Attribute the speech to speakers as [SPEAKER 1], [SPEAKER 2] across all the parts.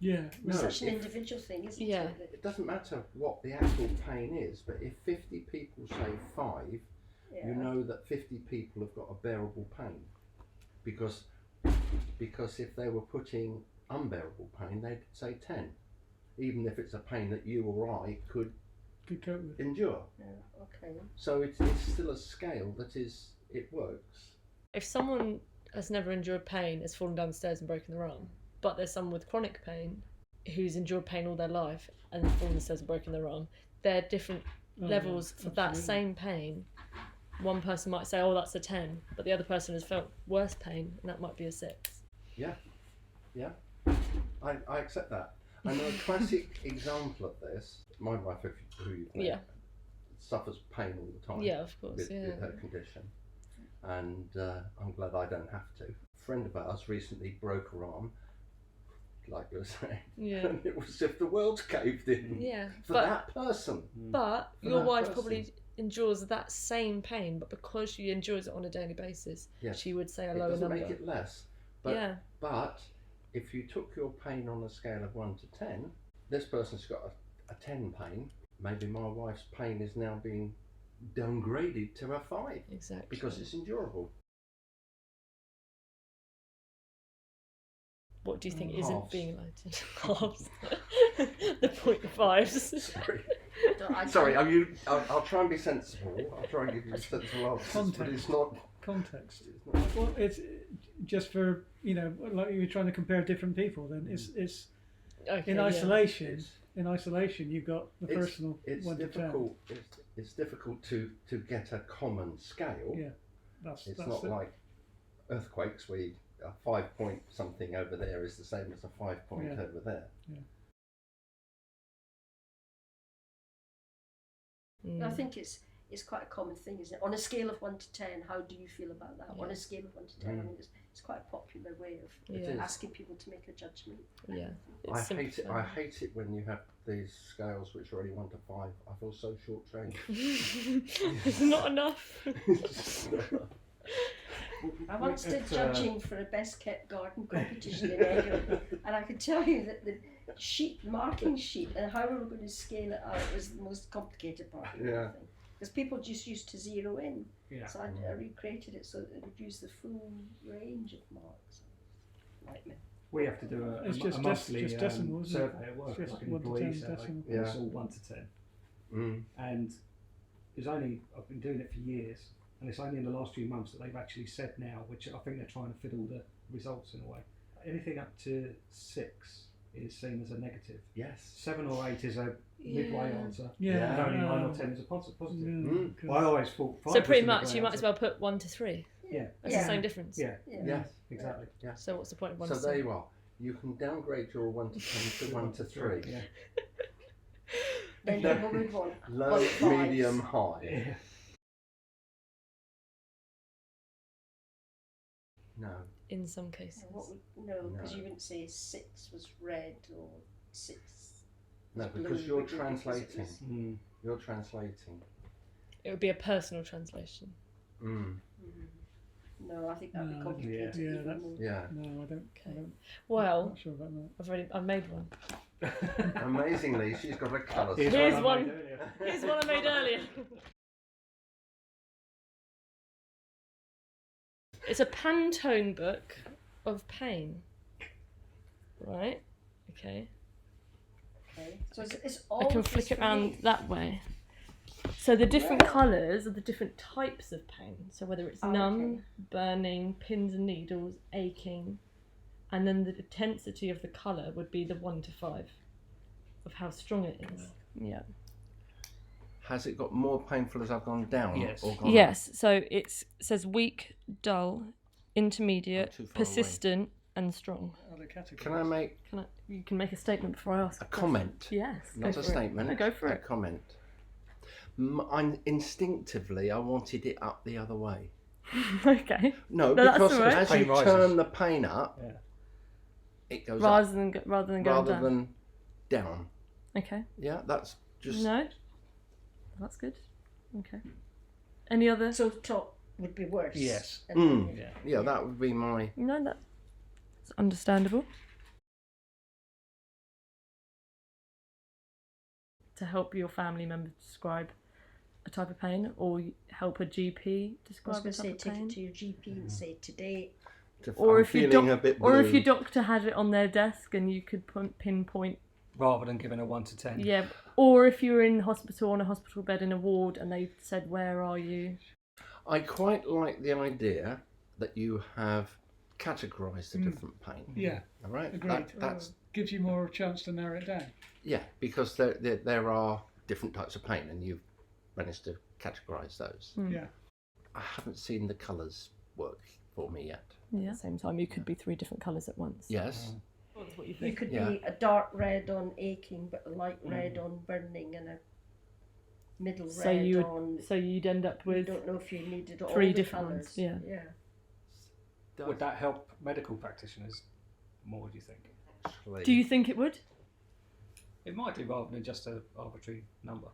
[SPEAKER 1] Yeah.
[SPEAKER 2] No,
[SPEAKER 3] It's such an individual thing, isn't
[SPEAKER 4] Yeah.
[SPEAKER 3] it?
[SPEAKER 2] It doesn't matter what the actual pain is, but if 50 people say 5,
[SPEAKER 3] Yeah.
[SPEAKER 2] you know that 50 people have got a bearable pain. Because if they were putting unbearable pain, they'd say 10. Even if it's a pain that you or I could
[SPEAKER 1] cope with.
[SPEAKER 2] endure.
[SPEAKER 3] Yeah, okay.
[SPEAKER 2] So it's still a scale that it works.
[SPEAKER 4] If someone has never endured pain, has fallen down the stairs and broken their arm, but there's someone with chronic pain who's endured pain all their life and fallen down the stairs and broken their arm, they're different levels for that same pain. One person might say, oh, that's a 10, but the other person has felt worse pain, and that might be a 6.
[SPEAKER 2] Yeah. I accept that. I know a classic example of this. My wife, who you've met, suffers pain all the time.
[SPEAKER 4] Yeah, of course.
[SPEAKER 2] With her condition, and I'm glad I don't have to. A friend of ours recently broke her arm, like you were saying, and it was as if the world's caved in for that person.
[SPEAKER 4] But your wife probably endures that same pain, but because she endures it on a daily basis, she would say a lower number.
[SPEAKER 2] It doesn't make it less. But if you took your pain on a scale of 1 to 10, this person's got a 10 pain. Maybe my wife's pain is now being downgraded to a 5.
[SPEAKER 4] Exactly.
[SPEAKER 2] Because it's endurable.
[SPEAKER 4] What do you think isn't being enlightened? Halves. The 0.5s.
[SPEAKER 2] Sorry, I'll try and be sensible. I'll try and give you sensible answers, but it's not...
[SPEAKER 1] Context. Well, it's just for, like you were trying to compare different people, then it's in isolation. In isolation, you've got the personal 1 to 10.
[SPEAKER 2] It's difficult to get a common scale.
[SPEAKER 1] Yeah,
[SPEAKER 2] it's not like earthquakes where a 5 point something over there is the same as a 5 point over there.
[SPEAKER 3] I think it's quite a common thing, isn't it? On a scale of 1 to 10, how do you feel about that? On a scale of 1 to 10, I mean, it's quite a popular way of asking people to make a judgment.
[SPEAKER 4] Yeah,
[SPEAKER 2] I hate it. I hate it when you have these scales which are only 1 to 5. I feel so short-changed.
[SPEAKER 4] It's not enough.
[SPEAKER 3] I once did judging for a best kept garden competition in Edinburgh, and I could tell you that the marking sheet and how we were going to scale it out was the most complicated part of the whole thing. Because people just used to zero in. So I recreated it so that it would use the full range of marks. Nightmare.
[SPEAKER 5] We have to do a monthly survey at work, like an employee survey. It's all 1 to 10. And I've been doing it for years, and it's only in the last few months that they've actually said now, which I think they're trying to fiddle the results in a way. Anything up to 6 is seen as a negative.
[SPEAKER 2] Yes.
[SPEAKER 5] 7 or 8 is a midway answer.
[SPEAKER 1] Yeah.
[SPEAKER 5] And only 9 or 10 is a positive.
[SPEAKER 1] Yeah.
[SPEAKER 5] I always thought 5.
[SPEAKER 4] So pretty much you might as well put 1 to 3.
[SPEAKER 5] Yeah.
[SPEAKER 4] That's the same difference.
[SPEAKER 5] Yeah.
[SPEAKER 2] Yes.
[SPEAKER 5] Exactly.
[SPEAKER 2] Yeah.
[SPEAKER 4] So what's the point of 1 to 10?
[SPEAKER 2] So there you are. You can downgrade your 1 to 10 to 1 to 3.
[SPEAKER 5] Yeah.
[SPEAKER 3] Then we'll move on.
[SPEAKER 2] Low, medium, high.
[SPEAKER 5] Yeah.
[SPEAKER 2] No.
[SPEAKER 4] In some cases.
[SPEAKER 3] Because you wouldn't say 6 was red or 6.
[SPEAKER 2] No, because you're translating. You're translating.
[SPEAKER 4] It would be a personal translation.
[SPEAKER 3] No, I think that'd be complicated.
[SPEAKER 1] No, I don't.
[SPEAKER 4] Well,
[SPEAKER 1] I'm not sure about that.
[SPEAKER 4] I've made one.
[SPEAKER 2] Amazingly, she's got a colour.
[SPEAKER 4] Here's one I made earlier. It's a Pantone book of pain. Right? Okay.
[SPEAKER 3] So it's all
[SPEAKER 4] I can flick it around that way. So the different colours are the different types of pain. So whether it's numb, burning, pins and needles, aching, and then the intensity of the colour would be the 1 to 5 of how strong it is. Yeah.
[SPEAKER 2] Has it got more painful as I've gone down?
[SPEAKER 5] Yes.
[SPEAKER 2] Or gone
[SPEAKER 4] Yes. So it says weak, dull, intermediate,
[SPEAKER 2] too far
[SPEAKER 4] persistent, and strong.
[SPEAKER 1] Other categories.
[SPEAKER 2] Can I make
[SPEAKER 4] You can make a statement before I ask
[SPEAKER 2] a comment?
[SPEAKER 4] Yes.
[SPEAKER 2] Not a statement.
[SPEAKER 4] No, go for
[SPEAKER 2] a
[SPEAKER 4] it.
[SPEAKER 2] comment. Instinctively, I wanted it up the other way.
[SPEAKER 4] Okay.
[SPEAKER 2] No,
[SPEAKER 4] that's
[SPEAKER 2] because
[SPEAKER 4] all right.
[SPEAKER 2] as you turn the pain up, it goes
[SPEAKER 4] rather
[SPEAKER 2] up.
[SPEAKER 4] than going
[SPEAKER 2] rather
[SPEAKER 4] down.
[SPEAKER 2] than down.
[SPEAKER 4] Okay.
[SPEAKER 2] Yeah, that's just...
[SPEAKER 4] No. That's good. Okay. Any other?
[SPEAKER 3] So top would be worse.
[SPEAKER 5] Yes.
[SPEAKER 2] Yeah, that would be my...
[SPEAKER 4] No, that's understandable. to help your family member describe a type of pain, or help a GP describe a type of pain?
[SPEAKER 3] Take it to your GP and say today.
[SPEAKER 4] Or if your doctor had it on their desk and you could pinpoint.
[SPEAKER 5] Rather than giving a 1 to 10.
[SPEAKER 4] Yeah. Or if you were in hospital on a hospital bed in a ward and they said, "Where are you?"
[SPEAKER 2] I quite like the idea that you have categorised the different pain.
[SPEAKER 1] Yeah.
[SPEAKER 2] All right.
[SPEAKER 1] Agreed.
[SPEAKER 2] That
[SPEAKER 1] gives you more chance to narrow it down.
[SPEAKER 2] Yeah, because there are different types of pain, and you've managed to categorise those.
[SPEAKER 1] Yeah.
[SPEAKER 2] I haven't seen the colours work for me yet.
[SPEAKER 4] Yeah. At the same time, you could be 3 different colours at once.
[SPEAKER 2] Yes.
[SPEAKER 4] That's what you
[SPEAKER 3] You
[SPEAKER 4] think.
[SPEAKER 3] could be a dark red on aching, but a light red on burning, and a middle red on.
[SPEAKER 4] So you'd end up with.
[SPEAKER 3] You don't know if you needed all
[SPEAKER 4] 3
[SPEAKER 3] the
[SPEAKER 4] different
[SPEAKER 3] colours.
[SPEAKER 4] ones. Yeah.
[SPEAKER 3] Yeah.
[SPEAKER 5] Would that help medical practitioners more, do you think?
[SPEAKER 2] Actually,
[SPEAKER 4] Do you think it would?
[SPEAKER 5] It might do, rather than just an arbitrary number.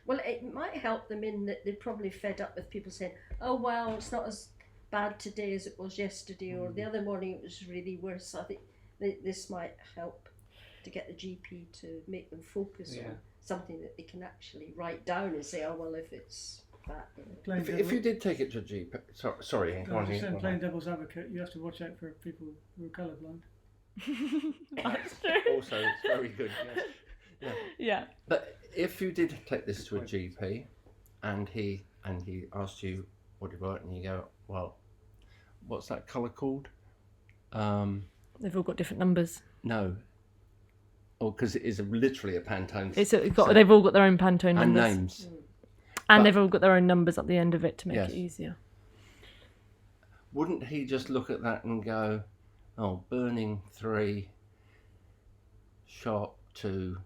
[SPEAKER 3] Well, it might help them in that they're probably fed up with people saying, "Oh well, it's not as bad today as it was yesterday," or the other morning it was really worse. I think this might help to get the GP to make them focus on something that they can actually write down and say, "Oh well, if it's that." You know.
[SPEAKER 2] If you did take it to a GP, sorry,
[SPEAKER 1] playing devil's advocate, you have to watch out for people who are colourblind.
[SPEAKER 4] That's true.
[SPEAKER 2] Also, it's very good. Yes.
[SPEAKER 4] Yeah.
[SPEAKER 2] But if you did take this to a GP, and he asked you what you wrote, and you go, "Well, what's that colour called?"
[SPEAKER 4] They've all got different numbers.
[SPEAKER 2] No. Oh, because it is literally a Pantone.
[SPEAKER 4] They've all got their own Pantone
[SPEAKER 2] and
[SPEAKER 4] numbers.
[SPEAKER 2] names.
[SPEAKER 4] And they've all got their own numbers at the end of it to make it easier.
[SPEAKER 2] Wouldn't he just look at that and go, "Oh, burning 3, sharp 2,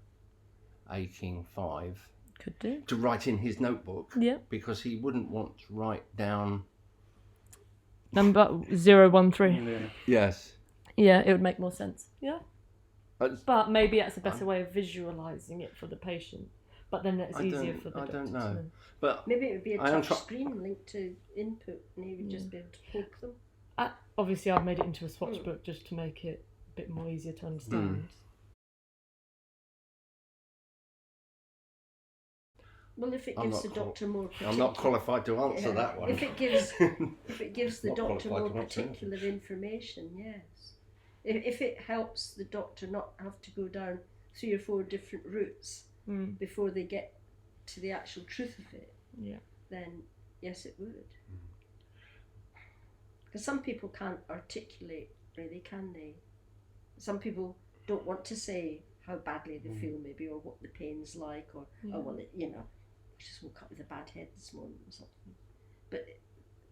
[SPEAKER 2] aching 5."
[SPEAKER 4] Could do.
[SPEAKER 2] To write in his notebook.
[SPEAKER 4] Yeah.
[SPEAKER 2] Because he wouldn't want to write down...
[SPEAKER 4] Number 013.
[SPEAKER 2] Yeah. Yes.
[SPEAKER 4] Yeah, it would make more sense. Yeah.
[SPEAKER 2] But
[SPEAKER 4] maybe that's a better way of visualising it for the patient. But then it's easier for the doctor.
[SPEAKER 2] I don't know. But
[SPEAKER 3] maybe it would be a touch screen linked to input, and he would just be able to poke them.
[SPEAKER 4] Obviously, I've made it into a swatch book just to make it a bit more easier to understand.
[SPEAKER 3] Well, if it gives the doctor more particular...
[SPEAKER 2] I'm not qualified to answer that one.
[SPEAKER 3] If it gives the doctor more particular information, yes. If it helps the doctor not have to go down 3 or 4 different routes before they get to the actual truth of it, then yes, it would. Because some people can't articulate, really, can they? Some people don't want to say how badly they feel, maybe, or what the pain's like, or oh well, I just woke up with a bad head this morning or something. But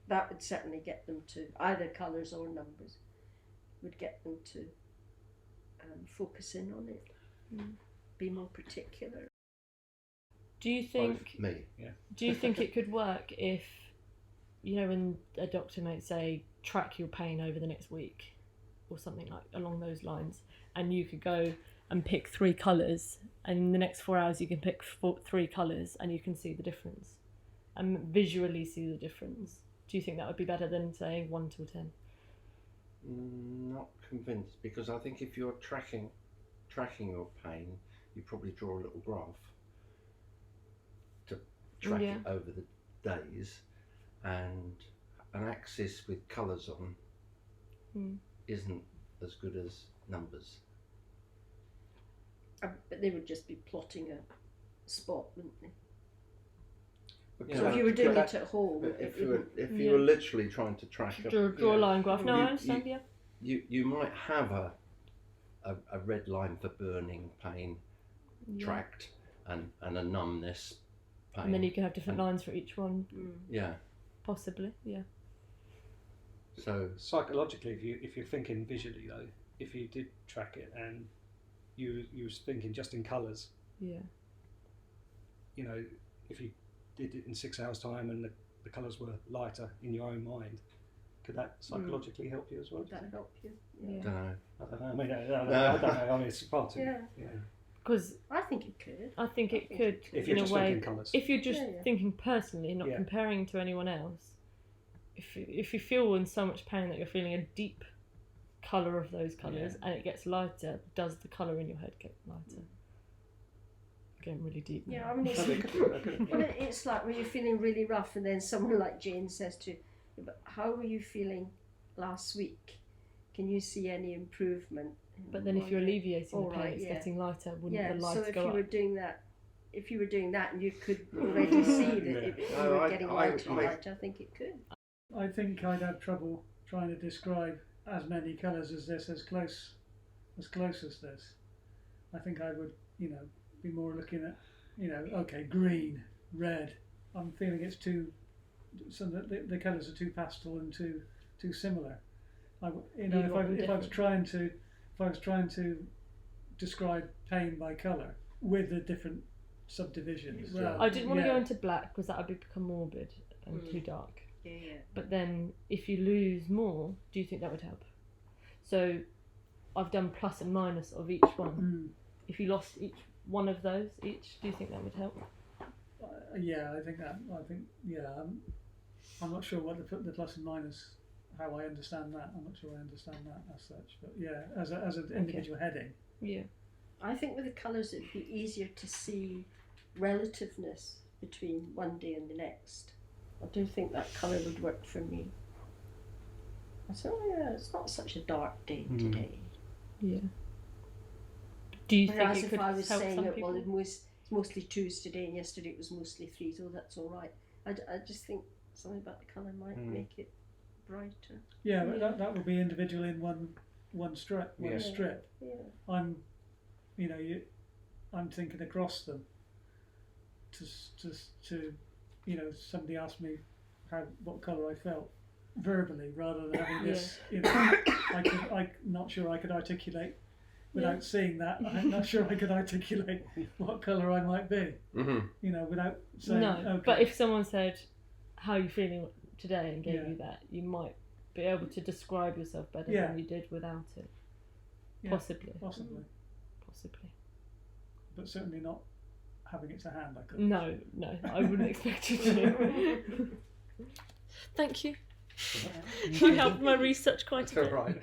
[SPEAKER 3] that would certainly get them to, either colours or numbers, would get them to focus in on it, be more particular.
[SPEAKER 4] Do you think?
[SPEAKER 2] Me.
[SPEAKER 5] Yeah.
[SPEAKER 4] Do you think it could work if, when a doctor might say, track your pain over the next week, or something like along those lines, and you could go and pick 3 colours, and in the next 4 hours you can pick 3 colours, and you can see the difference, and visually see the difference. Do you think that would be better than saying 1 to 10?
[SPEAKER 2] Not convinced, because I think if you're tracking your pain, you probably draw a little graph to track it over the days, and an axis with colours on isn't as good as numbers.
[SPEAKER 3] But they would just be plotting a spot, wouldn't they?
[SPEAKER 2] So
[SPEAKER 3] if you were doing it at home,
[SPEAKER 2] if you were literally trying to track
[SPEAKER 4] draw a line graph. No, I understand.
[SPEAKER 2] You might have a red line for burning pain tracked, and a numbness pain,
[SPEAKER 4] and then you can have different lines for each one.
[SPEAKER 2] Yeah.
[SPEAKER 4] Possibly. Yeah.
[SPEAKER 2] So
[SPEAKER 5] psychologically, if you're thinking visually though, if you did track it and you was thinking just in colours.
[SPEAKER 4] Yeah.
[SPEAKER 5] If you did it in 6 hours' time and the colours were lighter in your own mind, could that psychologically help you as well?
[SPEAKER 3] Would that help you?
[SPEAKER 4] Yeah.
[SPEAKER 2] I don't know.
[SPEAKER 5] I don't know. I don't know. I mean, it's far too.
[SPEAKER 2] Yeah.
[SPEAKER 4] Because
[SPEAKER 3] I think it could.
[SPEAKER 4] I think it could.
[SPEAKER 5] If you're
[SPEAKER 4] in
[SPEAKER 5] just
[SPEAKER 4] a way,
[SPEAKER 5] thinking colours.
[SPEAKER 4] if you're just thinking personally, not comparing to anyone else. If you feel in so much pain that you're feeling a deep colour of those colours and it gets lighter, does the colour in your head get lighter? getting really deep.
[SPEAKER 3] Yeah, I mean, it's like when you're feeling really rough, and then someone like Jane says to you, "But how were you feeling last week? Can you see any improvement?"
[SPEAKER 4] But then if you're alleviating the pain, it's getting lighter, wouldn't the light go up?
[SPEAKER 3] So if you were doing that and you could already see that you were getting lighter and lighter, I think it could.
[SPEAKER 1] I think I'd have trouble trying to describe as many colours as this, as close as this. I think I would, be more looking at, okay, green, red. I'm feeling it's too, the colours are too pastel and too similar. If I was trying to describe pain by colour with the different subdivisions. Well,
[SPEAKER 4] I didn't want to go into black because that would become morbid and too dark.
[SPEAKER 3] Yeah.
[SPEAKER 4] But then if you lose more, do you think that would help? So I've done plus and minus of each one. If you lost each one of those do you think that would help? I'm not sure what the plus and minus, how I understand that. I'm not sure I understand that as such, but as an individual heading. Yeah.
[SPEAKER 3] I think with the colours it'd be easier to see relativeness between one day and the next. I do think that colour would work for me. I said, it's not such a dark day today.
[SPEAKER 4] Yeah. Do you
[SPEAKER 3] Whereas
[SPEAKER 4] think it
[SPEAKER 3] if
[SPEAKER 4] could
[SPEAKER 3] I was
[SPEAKER 4] help
[SPEAKER 3] saying
[SPEAKER 4] some
[SPEAKER 3] it,
[SPEAKER 4] people?
[SPEAKER 3] it's mostly 2s today and yesterday it was mostly 3s, that's all right. I just think something about the colour might make it brighter.
[SPEAKER 1] Yeah, but that would be individual in one strip. Strip.
[SPEAKER 3] Yeah.
[SPEAKER 1] I'm thinking across them. To somebody asked me what colour I felt verbally, rather than having this. I'm not sure I could articulate without seeing that. I'm not sure I could articulate what colour I might be. Without saying.
[SPEAKER 4] No,
[SPEAKER 1] okay.
[SPEAKER 4] but if someone said, "How are you feeling today?" and gave you that, you might be able to describe yourself better than you did without it. Possibly.
[SPEAKER 1] But certainly not having it to hand. I
[SPEAKER 4] couldn't. No, I wouldn't expect you to. Thank you. You helped my research quite a bit.
[SPEAKER 2] Right.